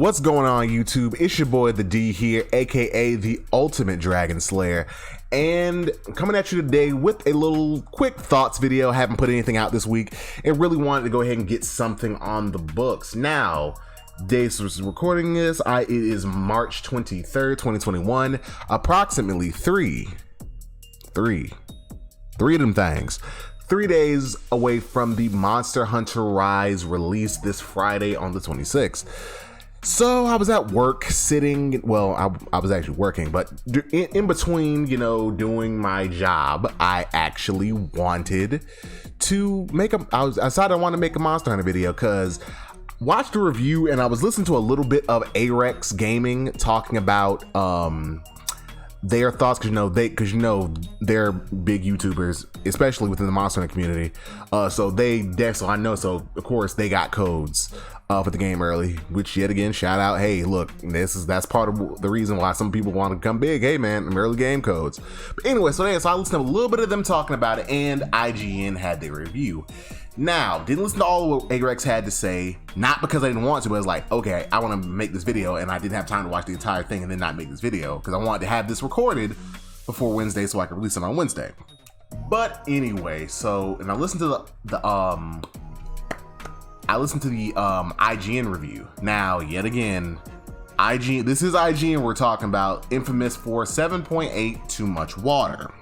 What's going on, YouTube? It's your boy the D here, aka the Ultimate Dragon Slayer, and I'm coming at you today with a little quick thoughts video. Haven't put anything out this week and really wanted to go ahead and get something on the books. Now, days of recording this, it is March 23rd, 2021, approximately three of them things. 3 days away from the Monster Hunter Rise release this Friday on the 26th. So I was at work sitting, well, I was actually working, but in between, doing my job, I actually wanted to I decided I wanted to make a Monster Hunter video because watched a review and I was listening to a little bit of Arex Gaming talking about their thoughts, because they're big YouTubers, especially within the Monster Hunter community. So of course they got codes for the game early, which yet again, shout out, hey, look, that's part of the reason why some people want to come big. Hey man, early game codes. But anyway, so I listened to a little bit of them talking about it, and IGN had their review. Now, didn't listen to all of what Arex had to say, not because I didn't want to, but it was like, okay, I want to make this video, and I didn't have time to watch the entire thing and then not make this video, because I wanted to have this recorded before Wednesday so I could release it on Wednesday. But anyway, and I listened to the IGN review. Now, yet again, this is IGN we're talking about, infamous for 7.8 too much water.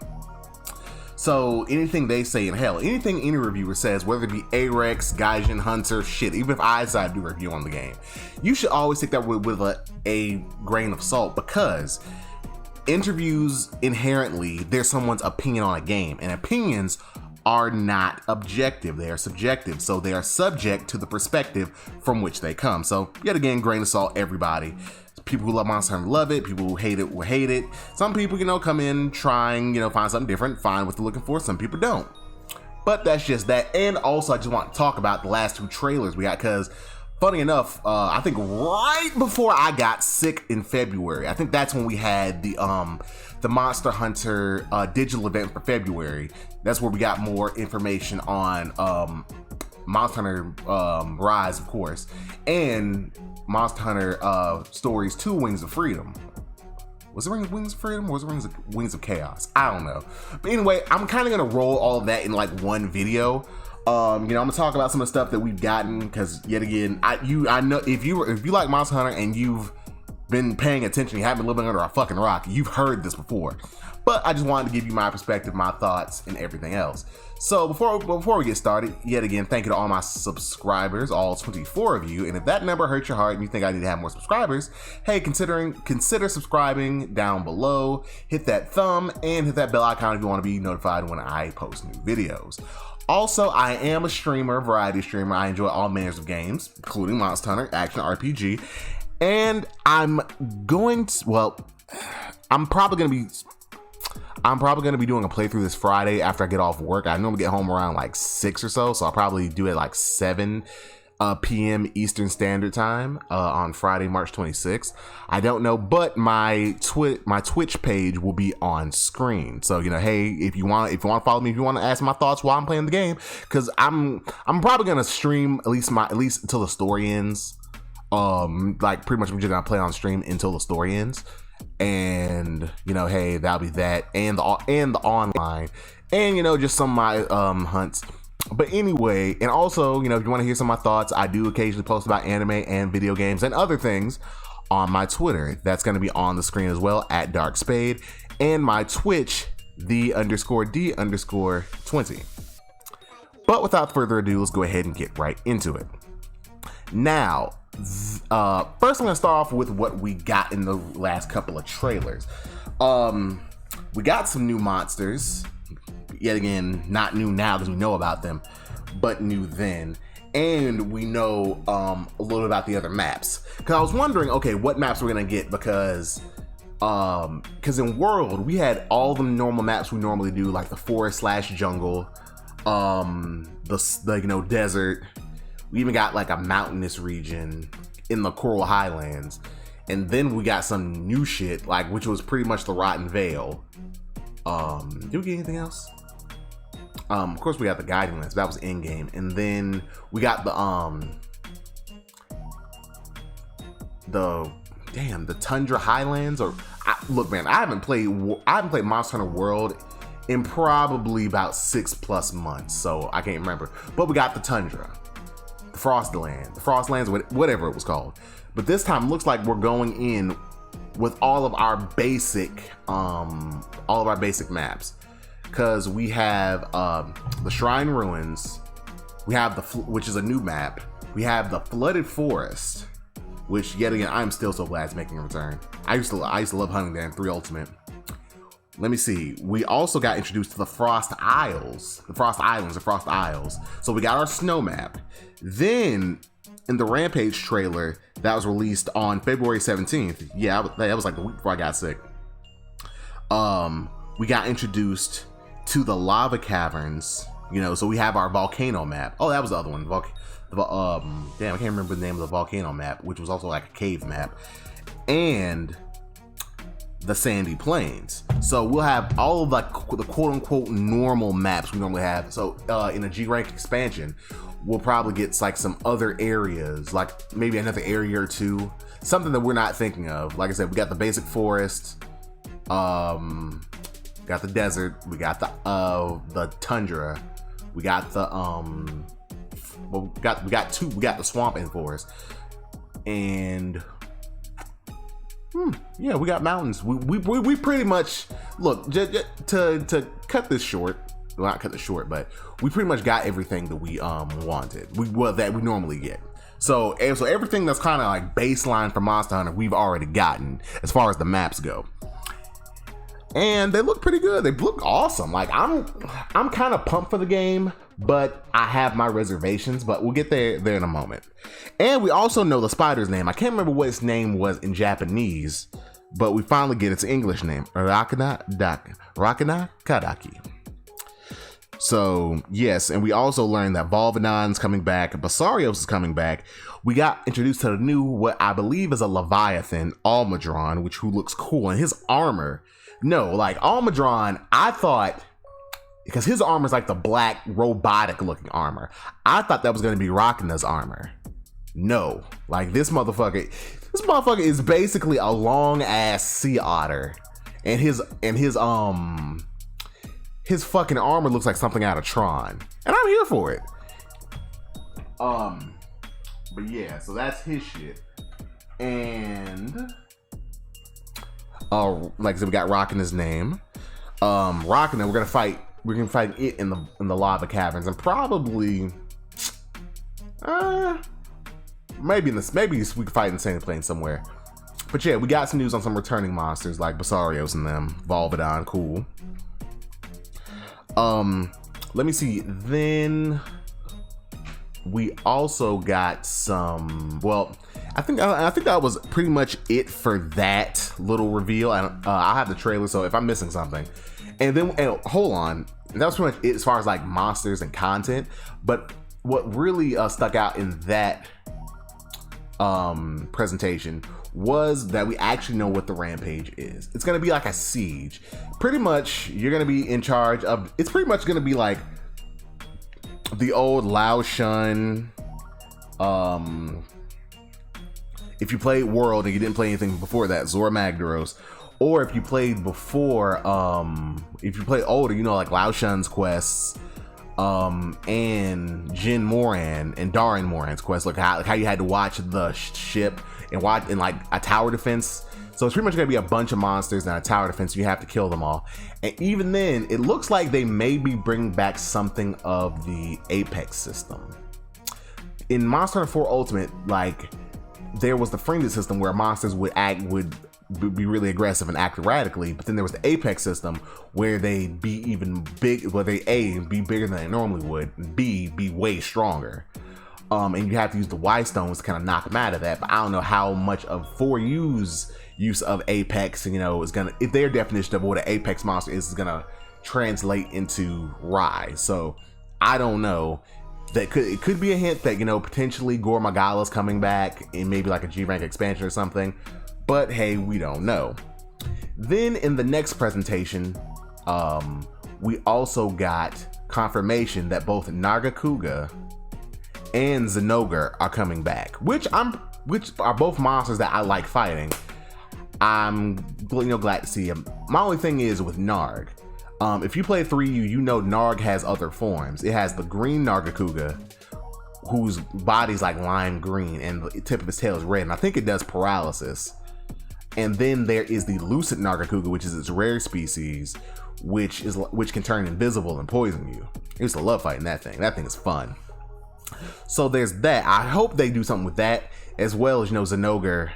So anything they say, and hell, anything any reviewer says, whether it be Arex, Gaijin, Hunter, shit, even if I decide to do a review on the game, you should always take that with a grain of salt, because interviews, inherently, there's someone's opinion on a game, and opinions are not objective, they are subjective, so they are subject to the perspective from which they come. So yet again, grain of salt, everybody. People who love Monster Hunter love it, people who hate it will hate it. Some people, come in trying, find something different, find what they're looking for, some people don't. But that's just that. And also, I just want to talk about the last 2 trailers we got, because funny enough, I think right before I got sick in February, I think that's when we had the Monster Hunter digital event for February. That's where we got more information on Monster Hunter Rise, of course, and Monster Hunter Stories 2 Wings of Freedom. Was it Wings of Freedom or was it Wings of Chaos? I don't know. But anyway, I'm kind of going to roll all of that in like one video. I'm going to talk about some of the stuff that we've gotten, because yet again, I know if you like Monster Hunter and you've been paying attention, you haven't been living under a fucking rock, you've heard this before. But I just wanted to give you my perspective, my thoughts, and everything else. So before we get started, yet again, thank you to all my subscribers, all 24 of you. And if that number hurts your heart and you think I need to have more subscribers, hey, consider subscribing down below. Hit that thumb and hit that bell icon if you want to be notified when I post new videos. Also, I am a streamer, variety streamer. I enjoy all manners of games, including Monster Hunter, action RPG. And I'm probably going to be doing a playthrough this Friday after I get off work. I normally get home around like 6 or so I'll probably do it like 7 p.m. Eastern Standard Time on Friday, March 26th. I don't know, but my Twitch page will be on screen. So, hey, if you want to follow me, if you want to ask my thoughts while I'm playing the game, because I'm probably going to stream at least until the story ends. Like pretty much I'm just going to play on stream until the story ends. And hey, that'll be that, and the online, and just some of my hunts. But anyway, and also, if you want to hear some of my thoughts, I do occasionally post about anime and video games and other things on my Twitter. That's going to be on the screen as well, at DarkSpade, and my Twitch, the_D_20. But without further ado, let's go ahead and get right into it. Now, first I'm gonna start off with what we got in the last couple of trailers. We got some new monsters, yet again, not new now because we know about them, but new then. And we know a little about the other maps, because I was wondering, okay, what maps we're gonna get, because in World we had all the normal maps we normally do, like the forest/jungle, the desert. We even got like a mountainous region in the Coral Highlands. And then we got some new shit, which was pretty much the Rotten Vale. Did we get anything else? Of course we got the Guiding Lens, that was in-game. And then we got the the Tundra Highlands. Look, man, I haven't played Monster Hunter World in probably about 6+ months, so I can't remember. But we got the Tundra, the Frostlands, whatever it was called. But this time looks like we're going in with all of our basic maps, because we have the Shrine Ruins, we have which is a new map. We have the Flooded Forest, which yet again I'm still so glad it's making a return. I used to love hunting there in 3 Ultimate. Let me see. We also got introduced to the Frost Isles, the Frost Isles. So we got our snow map. Then in the Rampage trailer that was released on February 17th, yeah, that was like the week before I got sick. We got introduced to the lava caverns. You know, so we have our volcano map. Oh, that was the other one. Damn, I can't remember the name of the volcano map, which was also like a cave map, and the sandy plains. So we'll have all of like the quote unquote normal maps we normally have. So in a G rank expansion, we'll probably get like some other areas, like maybe another area or two, something that we're not thinking of. Like I said, we got the basic forest, got the desert, we got the tundra, we got the we got the swamp and forest, and yeah, we got mountains. We pretty much, look, to cut this short, well, not cut this short, but we pretty much got everything that we wanted. That we normally get. So everything that's kind of like baseline for Monster Hunter, we've already gotten as far as the maps go. And they look pretty good. They look awesome. Like I'm kind of pumped for the game, but I have my reservations, but we'll get there in a moment. And we also know the spider's name. I can't remember what its name was in Japanese, but we finally get its English name. Rakana Kadaki. So yes, and we also learned that Volvidon's coming back, Basarios is coming back. We got introduced to the new, what I believe is a Leviathan, Almadron, who looks cool, and his armor. No, like Almadron, I thought, because his armor is like the black robotic looking armor, I thought that was going to be Rakana's armor. No, like this motherfucker is basically a long ass sea otter, and his fucking armor looks like something out of Tron, and I'm here for it. But yeah, so that's his shit. And like I said, we got Rakana's name. Rakana, we're gonna fight it in the lava caverns, and probably maybe we can fight in Sandy Plain somewhere. But yeah, we got some news on some returning monsters like Basarios and them, Volvidon, cool. Let me see. Then we also got some. Well, I think that was pretty much it for that little reveal. I have the trailer, so if I'm missing something, and hold on, that was pretty much it as far as like monsters and content. But what really stuck out in that presentation was that we actually know what the Rampage is. It's gonna be like a siege. Pretty much, you're gonna be in charge of. It's pretty much gonna be like the old Lao Shun. If you played World and you didn't play anything before that, Zora Magdaros, or if you played before, if you played older, you know, like Lao Shun's quests, and Jin Moran and Darin Moran's quest, like how you had to watch the ship and watch in like a tower defense. So it's pretty much gonna be a bunch of monsters and a tower defense. You have to kill them all. And even then, it looks like they may be bringing back something of the Apex system. In Monster Hunter 4 Ultimate, like, there was the frenzy system where monsters would be really aggressive and act erratically, but then there was the Apex system where they'd be even big, where they A, be bigger than they normally would, and B, be way stronger. And you have to use the Y stones to kind of knock them out of that. But I don't know how much of 4U's use of Apex, you know, is gonna, if their definition of what an Apex monster is gonna translate into Rise. So I don't know. It could be a hint that, you know, potentially Gore Magala's coming back in maybe like a G rank expansion or something. But hey, we don't know. Then in the next presentation, we also got confirmation that both Nagakuga and Zenogre are coming back, which I'm which are both monsters that I like fighting, I'm glad to see him. My only thing is with Narg. If you play 3U, you know Narg has other forms. It has the green Nargacuga, whose body's like lime green and the tip of his tail is red, and I think it does paralysis. And then there is the lucid Nargacuga, which is its rare species, which can turn invisible and poison you. I used to love fighting that thing. That thing is fun. So there's that. I hope they do something with that, as well as, Zinogre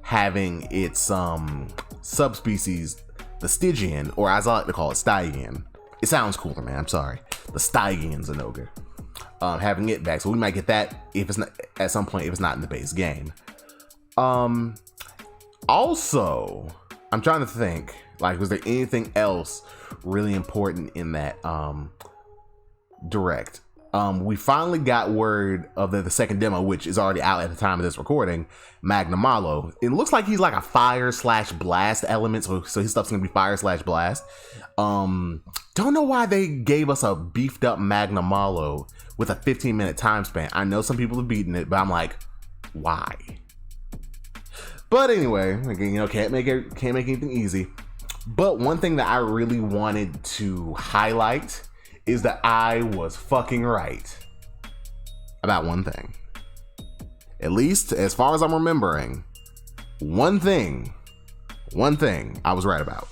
having its subspecies, the Stygian, or as I like to call it, Stygian. It sounds cooler, man. I'm sorry. The Stygian Zinogre. Having it back. So we might get that if it's not at some point, if it's not in the base game. Also, I'm trying to think, like, was there anything else really important in that direct? We finally got word of the second demo, which is already out at the time of this recording, Magnamalo. It looks like he's like a fire/blast element, so his stuff's gonna be fire/blast. Don't know why they gave us a beefed up Magnamalo with a 15-minute time span. I know some people have beaten it, but I'm like, why? But anyway, again, can't make anything easy. But one thing that I really wanted to highlight is that I was fucking right about one thing. At least as far as I'm remembering, one thing I was right about.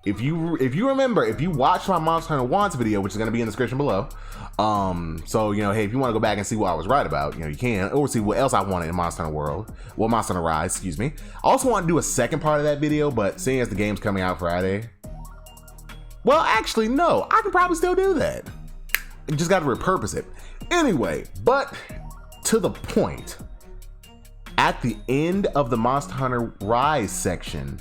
If you remember, if you watched my Monster Hunter Wants video, which is going to be in the description below, so hey, if you want to go back and see what I was right about, you can, or see what else I wanted in Monster Hunter World, well, Monster Hunter Rise, excuse me. I also want to do a second part of that video, but seeing as the game's coming out Friday, well, actually, no, I can probably still do that. You just got to repurpose it. Anyway, but to the point, at the end of the Monster Hunter Rise section,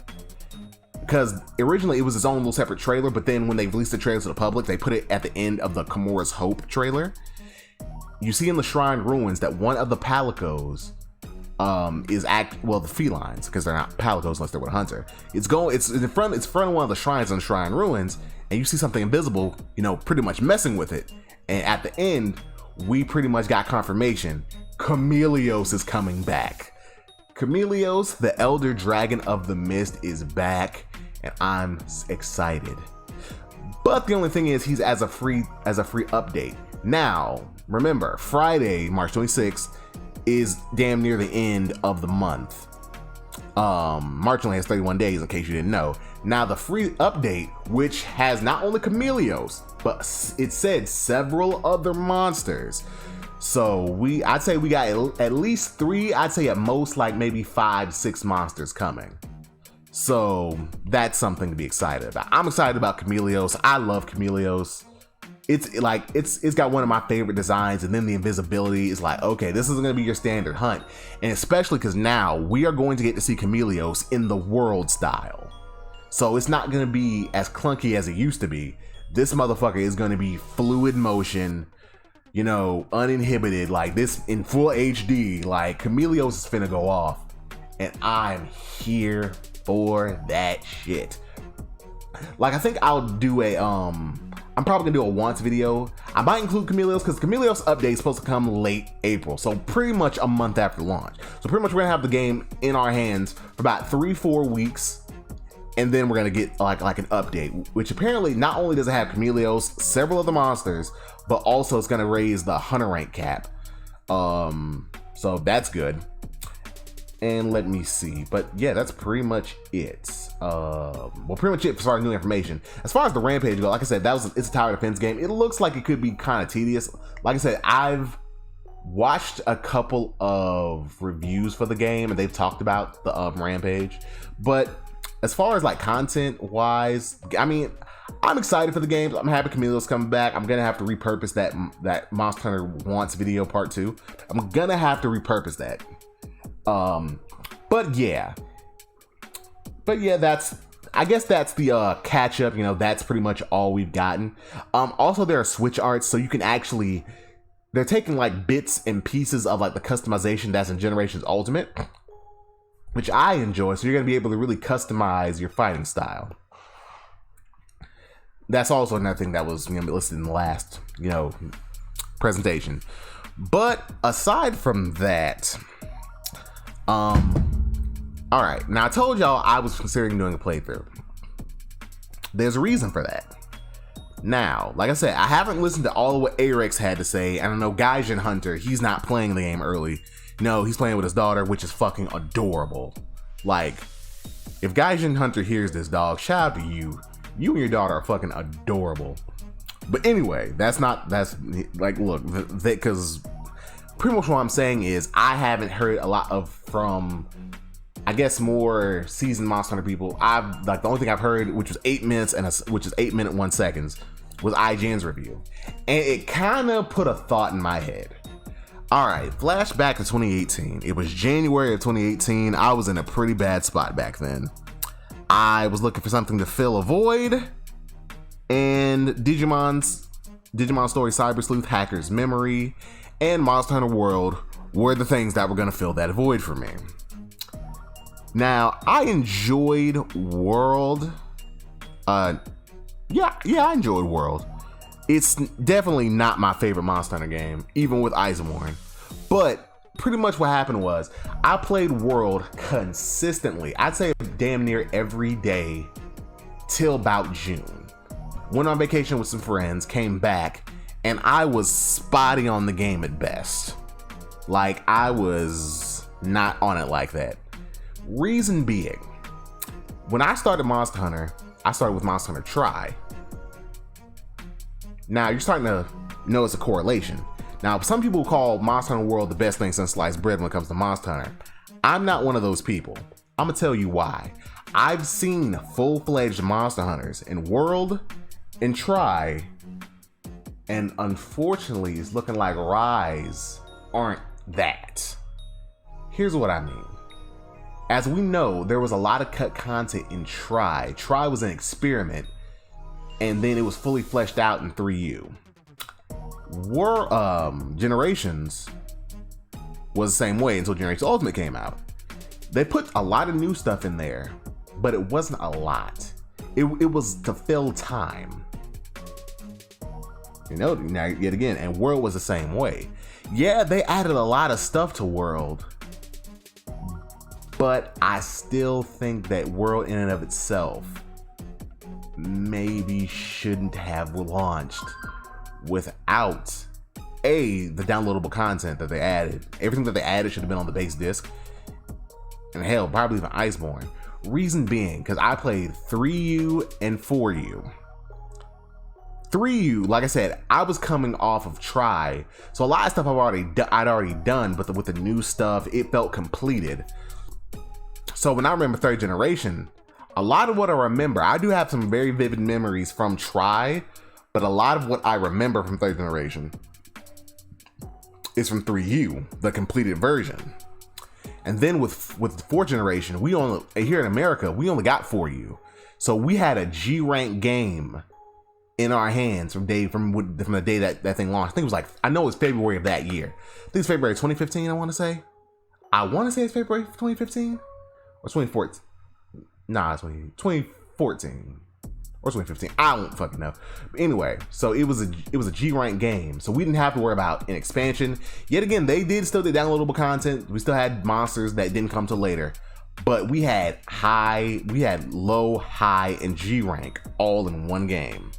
because originally it was its own little separate trailer, but then when they released the trailer to the public, they put it at the end of the Kimura's Hope trailer. You see in the Shrine Ruins that one of the Palicos the felines, because they're not Palicos unless they're with a hunter. It's in front of one of the shrines on Shrine Ruins, and you see something invisible, pretty much messing with it. And at the end, we pretty much got confirmation. Chameleos is coming back. Chameleos, the Elder Dragon of the Mist, is back, and I'm excited. But the only thing is, he's as a free update. Now, remember, Friday, March 26th, is damn near the end of the month. March only has 31 days, in case you didn't know. Now, the free update, which has not only Chameleos, but it said several other monsters. So I'd say we got at least 3, I'd say at most like maybe 5, 6 monsters coming. So that's something to be excited about. I'm excited about Chameleos. I love Chameleos. It's got one of my favorite designs, and then the invisibility is like, okay, this isn't gonna be your standard hunt. And especially because now we are going to get to see Chameleos in the world style. So it's not gonna be as clunky as it used to be. This motherfucker is gonna be fluid motion, uninhibited, like this in full HD. Like, Chameleos is finna go off, and I'm here for that shit. Like, I think I'll do I'm probably gonna do a Wants video. I might include Chameleos, because Chameleos update is supposed to come late April, so pretty much a month after launch. So pretty much we're gonna have the game in our hands for about 3-4 weeks, and then we're gonna get like an update, which apparently not only does it have Chameleos, several other monsters, but also it's gonna raise the hunter rank cap. So that's good. And let me see, but yeah, that's pretty much it. Pretty much it as far as new information. As far as the Rampage go, like I said, it's a tower defense game. It looks like it could be kind of tedious. Like I said, I've watched a couple of reviews for the game, and they've talked about the Rampage. But as far as like content wise, I mean, I'm excited for the game. I'm happy Chameleos coming back. I'm gonna have to repurpose that Monster Hunter Wants video part 2. I'm gonna have to repurpose that. But yeah, I guess that's the catch up. That's pretty much all we've gotten. Also, there are switch arts, so you can actually, they're taking like bits and pieces of like the customization that's in Generations Ultimate, which I enjoy. So you're gonna be able to really customize your fighting style. That's also another thing that was listed in the last presentation. But aside from that, All right, now I told y'all I was considering doing a playthrough. There's a reason for that. Now, like I said, I haven't listened to all of what Arex had to say, and I know Gaijin Hunter, he's not playing the game early. No, he's playing with his daughter, which is fucking adorable. Like, if Gaijin Hunter hears this, dog, shout out to you. You and your daughter are fucking adorable. But anyway, look, because pretty much what I'm saying is I haven't heard a lot from, I guess, more seasoned Monster Hunter people. The only thing I've heard, which was 8 minutes which is 8 minute 1 seconds, was IGN's review. And it kind of put a thought in my head. All right, flashback to 2018. It was January of 2018. I was in a pretty bad spot back then. I was looking for something to fill a void, and Digimon Story Cyber Sleuth, Hacker's Memory, and Monster Hunter World were the things that were going to fill that void for me. Now, I enjoyed World. Yeah, I enjoyed World. It's definitely not my favorite Monster Hunter game, even with Iceborne. But pretty much what happened was I played World consistently. I'd say damn near every day till about June. Went on vacation with some friends, came back, and I was spotty on the game at best. Like, I was not on it like that. Reason being, when I started Monster Hunter, I started with Monster Hunter Tri. Now, you're starting to notice a correlation. Now, some people call Monster Hunter World the best thing since sliced bread when it comes to Monster Hunter. I'm not one of those people. I'm gonna tell you why. I've seen full-fledged Monster Hunters in World and Tri, and unfortunately, it's looking like Rise aren't that. Here's what I mean. As we know, there was a lot of cut content in Tri. Tri was an experiment, and then it was fully fleshed out in 3U. Generations was the same way until Generations Ultimate came out. They put a lot of new stuff in there, but it wasn't a lot. It was to fill time. You know, now yet again, and World was the same way. Yeah, they added a lot of stuff to World, but I still think that World in and of itself maybe shouldn't have launched without the downloadable content that they added. Everything that they added should have been on the base disc, and hell, probably even Iceborne. Reason being, because I played 3U and 4U. 3U, like I said, I was coming off of Tri, so a lot of stuff I'd already done, but with the new stuff, it felt completed. So when I remember 3rd generation, a lot of what I remember, I do have some very vivid memories from Tri, but a lot of what I remember from 3rd generation is from 3U, the completed version. And then with 4th generation, here in America, we only got 4U. So we had a G rank game in our hands from the day that thing launched. I think it was I know it was February of that year. I think it's February 2015, I want to say. It's February 2015 or 2014. Nah, it's 2014 or 2015. I don't fucking know. But anyway, so it was a G rank game, so we didn't have to worry about an expansion. Yet again, they still did downloadable content. We still had monsters that didn't come till later, but we had low, high, and G rank all in one game.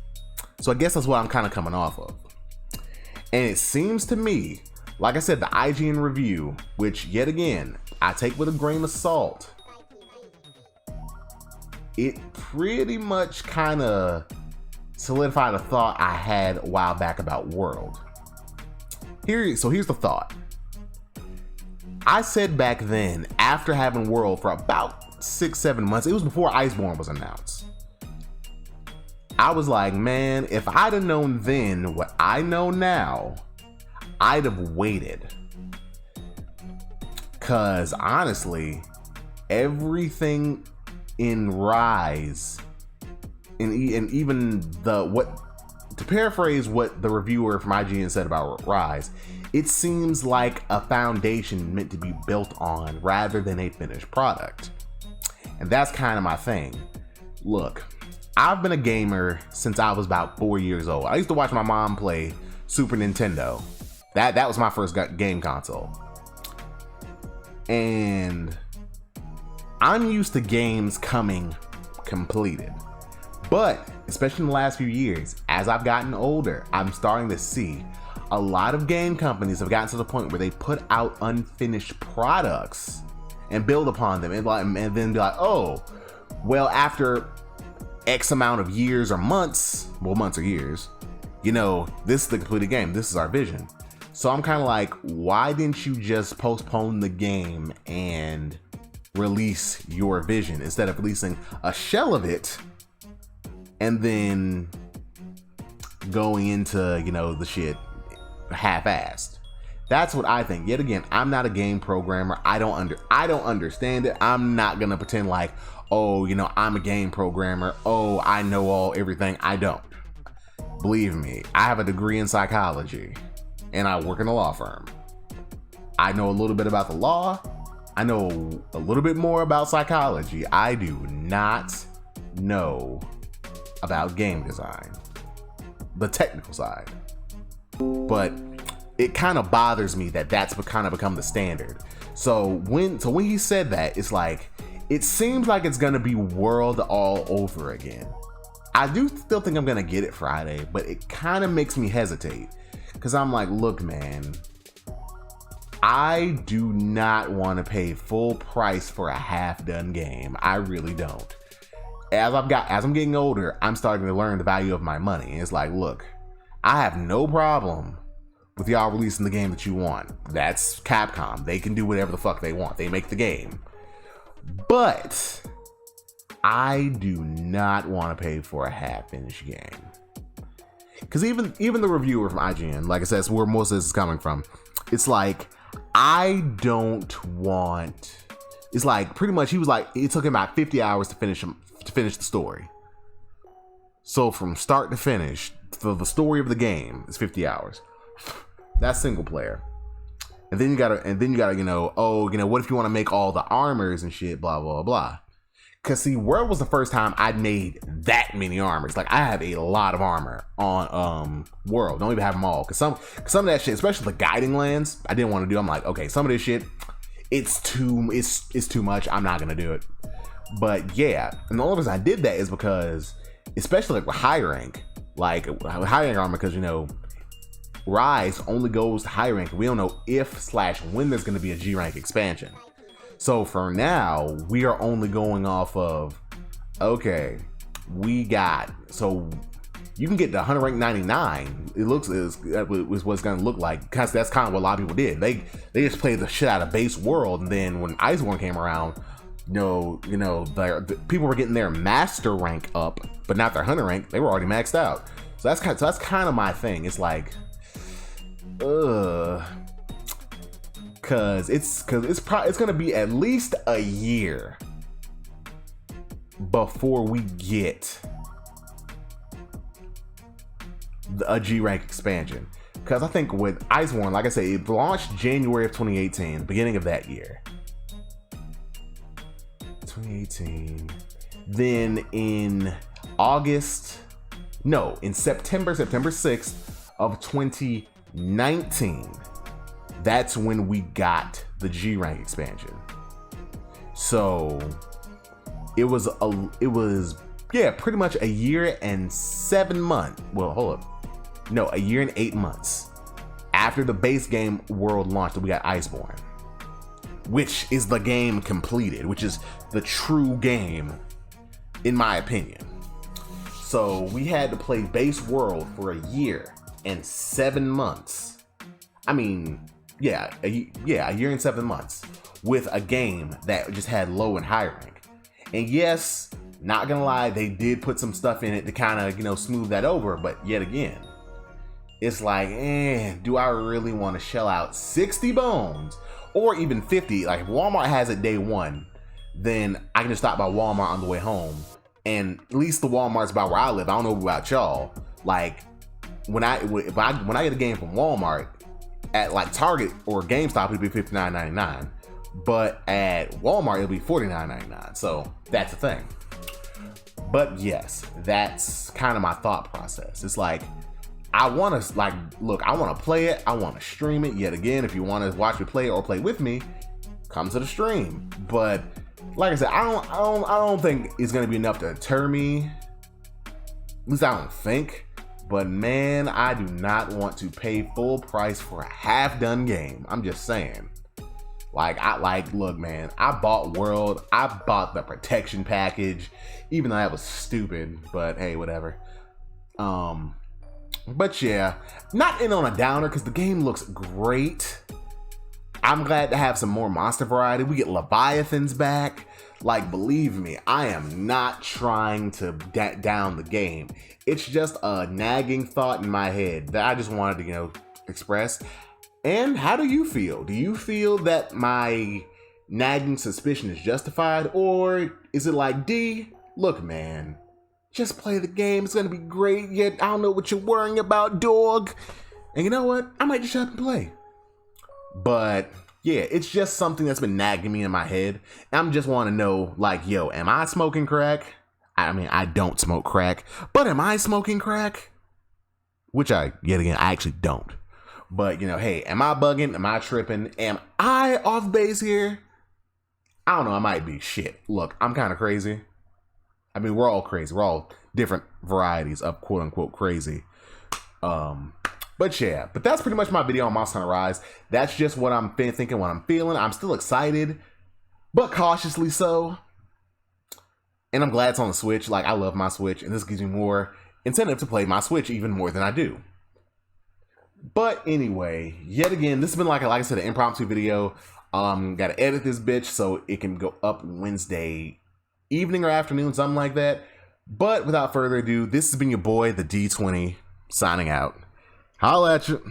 So I guess that's what I'm kind of coming off of. And it seems to me, like I said, the IGN review, which yet again I take with a grain of salt, it pretty much kind of solidified a thought I had a while back about World. Here's the thought. I said back then, after having World for about 6-7 months, it was before Iceborne was announced, I was like, man, if I'd have known then what I know now, I'd have waited. Cause honestly, everything in Rise, and even to paraphrase what the reviewer from IGN said about Rise, it seems like a foundation meant to be built on rather than a finished product. And that's kind of my thing. Look, I've been a gamer since I was about 4 years old. I used to watch my mom play Super Nintendo. That was my first game console. And I'm used to games coming completed. But especially in the last few years, as I've gotten older, I'm starting to see a lot of game companies have gotten to the point where they put out unfinished products and build upon them and then be like, oh, well, after X amount of years or months, well, months or years, you know, this is the completed game. This is our vision. So I'm kind of like, why didn't you just postpone the game and release your vision instead of releasing a shell of it and then going into, you know, the shit half-assed? That's what I think. Yet again, I'm not a game programmer. I don't understand it. I'm not gonna pretend like, oh, you know, I'm a game programmer. Oh, I know everything. I don't. Believe me, I have a degree in psychology and I work in a law firm. I know a little bit about the law. I know a little bit more about psychology. I do not know about game design, the technical side. But it kind of bothers me that that's kind of become the standard. So when he said that, it's like, it seems like it's gonna be World all over again. I do still think I'm gonna get it Friday, but it kind of makes me hesitate because I'm like, look, man, I do not want to pay full price for a half-done game. I really don't. As I'm getting older, I'm starting to learn the value of my money. And it's like, look, I have no problem with y'all releasing the game that you want. That's Capcom. They can do whatever the fuck they want. They make the game. But I do not want to pay for a half-finished game. Because even the reviewer from IGN, like I said, it's where most of this is coming from. It's like, I don't want... It's like, pretty much, he was like, it took him about 50 hours to finish the story. So from start to finish, for the story of the game, is 50 hours. That's single player. And then you gotta, you know, oh, you know, what if you want to make all the armors and shit, blah, blah, blah. Cause see, World was the first time I'd made that many armors. Like, I have a lot of armor on World. Don't even have them all. Cause some of that shit, especially the guiding lands, I didn't want to do. I'm like, okay, some of this shit, it's too much. I'm not gonna do it. But yeah, and the only reason I did that is because, especially like with high rank armor, because, you know, Rise only goes to high rank. We don't know if/when there's going to be a G rank expansion. So for now, we are only going off of, okay, so you can get to 100 rank 99. It looks is what it's going to look like, because that's kind of what a lot of people did. They just played the shit out of base World, and then when Iceborne came around, the people were getting their master rank up, but not their 100 rank. They were already maxed out. So that's kind of my thing. It's like, cause it's gonna be at least a year before we get a G rank expansion. Cause I think with Iceborne, like I say, it launched January of 2018, the beginning of that year. 2018. Then in September 6th of 2019, that's when we got the G rank expansion. So it was pretty much a year and 7 months. Well, hold up. No, a year and 8 months after the base game World launched that we got Iceborne, which is the game completed, which is the true game, in my opinion. So we had to play base World for a year and 7 months. I mean, a year and 7 months with a game that just had low and high rank. And yes, not gonna lie, they did put some stuff in it to kind of, smooth that over. But yet again, it's like, do I really want to shell out 60 bones or even 50? Like, if Walmart has it day one, then I can just stop by Walmart on the way home. And at least the Walmart's about where I live. I don't know about y'all. Like, when I get a game from Walmart, at like Target or GameStop, it'll be $59.99. But at Walmart, it'll be $49.99. So that's the thing. But yes, that's kind of my thought process. It's like, I want to play it. I want to stream it. Yet again, if you want to watch me play it or play with me, come to the stream. But like I said, I don't think it's gonna be enough to deter me. At least I don't think. But man, I do not want to pay full price for a half-done game. I'm just saying. Look, man, I bought World. I bought the protection package, even though that was stupid. But hey, whatever. But yeah, not in on a downer because the game looks great. I'm glad to have some more monster variety. We get Leviathans back. Like, believe me, I am not trying to down the game. It's just a nagging thought in my head that I just wanted to, express. And how do you feel? Do you feel that my nagging suspicion is justified? Or is it like, D, look, man, just play the game. It's going to be great. Yet I don't know what you're worrying about, dog. And you know what? I might just shut up and play. But yeah, it's just something that's been nagging me in my head. I'm just want to know, like, yo, am I smoking crack? I mean, I don't smoke crack, but am I smoking crack? Which yet again, I actually don't. But, hey, am I bugging? Am I tripping? Am I off base here? I don't know. I might be. Shit. Look, I'm kind of crazy. I mean, we're all crazy. We're all different varieties of quote unquote crazy. But yeah, but that's pretty much my video on Monster Hunter Rise. That's just what I'm thinking, what I'm feeling. I'm still excited, but cautiously so. And I'm glad it's on the Switch. Like, I love my Switch, and this gives me more incentive to play my Switch even more than I do. But anyway, yet again, this has been like I said, an impromptu video. Gotta edit this bitch so it can go up Wednesday evening or afternoon, something like that. But without further ado, this has been your boy, the D20, signing out. Holla at you.